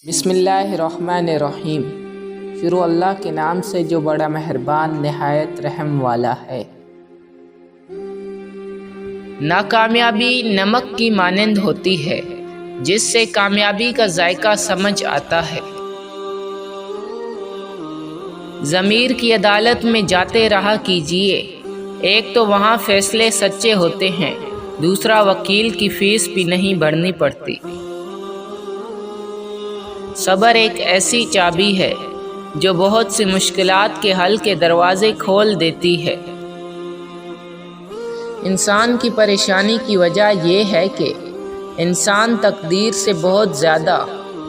بسم اللہ الرحمن الرحیم۔ شروع اللہ کے نام سے جو بڑا مہربان نہایت رحم والا ہے۔ ناکامیابی نمک کی مانند ہوتی ہے جس سے کامیابی کا ذائقہ سمجھ آتا ہے۔ ضمیر کی عدالت میں جاتے رہا کیجئے، ایک تو وہاں فیصلے سچے ہوتے ہیں، دوسرا وکیل کی فیس بھی نہیں بھرنی پڑتی۔ صبر ایک ایسی چابی ہے جو بہت سی مشکلات کے حل کے دروازے کھول دیتی ہے۔ انسان کی پریشانی کی وجہ یہ ہے کہ انسان تقدیر سے بہت زیادہ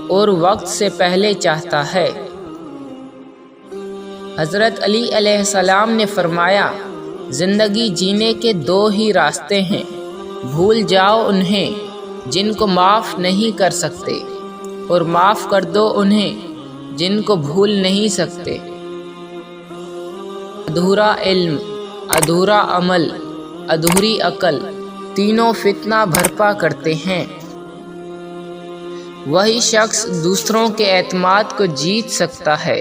اور وقت سے پہلے چاہتا ہے۔ حضرت علی علیہ السلام نے فرمایا، زندگی جینے کے دو ہی راستے ہیں، بھول جاؤ انہیں جن کو معاف نہیں کر سکتے، اور معاف کر دو انہیں جن کو بھول نہیں سکتے۔ ادھورا علم، ادھورا عمل، ادھوری عقل، تینوں فتنہ بھرپا کرتے ہیں۔ وہی شخص دوسروں کے اعتماد کو جیت سکتا ہے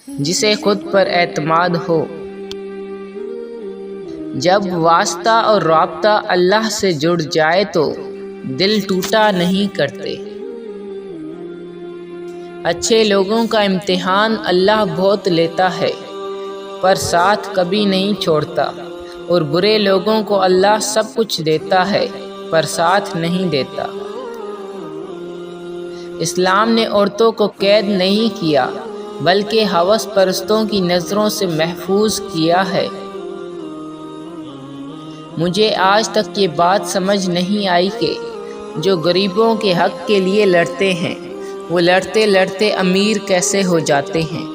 جسے خود پر اعتماد ہو۔ جب واسطہ اور رابطہ اللہ سے جڑ جائے تو دل ٹوٹا نہیں کرتے۔ اچھے لوگوں کا امتحان اللہ بہت لیتا ہے پر ساتھ کبھی نہیں چھوڑتا، اور برے لوگوں کو اللہ سب کچھ دیتا ہے پر ساتھ نہیں دیتا۔ اسلام نے عورتوں کو قید نہیں کیا بلکہ ہوس پرستوں کی نظروں سے محفوظ کیا ہے۔ مجھے آج تک یہ بات سمجھ نہیں آئی کہ جو غریبوں کے حق کے لیے لڑتے ہیں وہ لڑتے لڑتے امیر کیسے ہو جاتے ہیں۔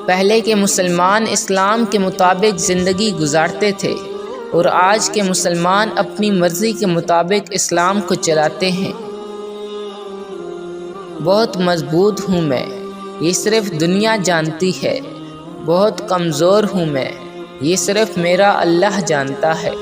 پہلے کے مسلمان اسلام کے مطابق زندگی گزارتے تھے اور آج کے مسلمان اپنی مرضی کے مطابق اسلام کو چلاتے ہیں۔ بہت مضبوط ہوں میں، یہ صرف دنیا جانتی ہے، بہت کمزور ہوں میں، یہ صرف میرا اللہ جانتا ہے۔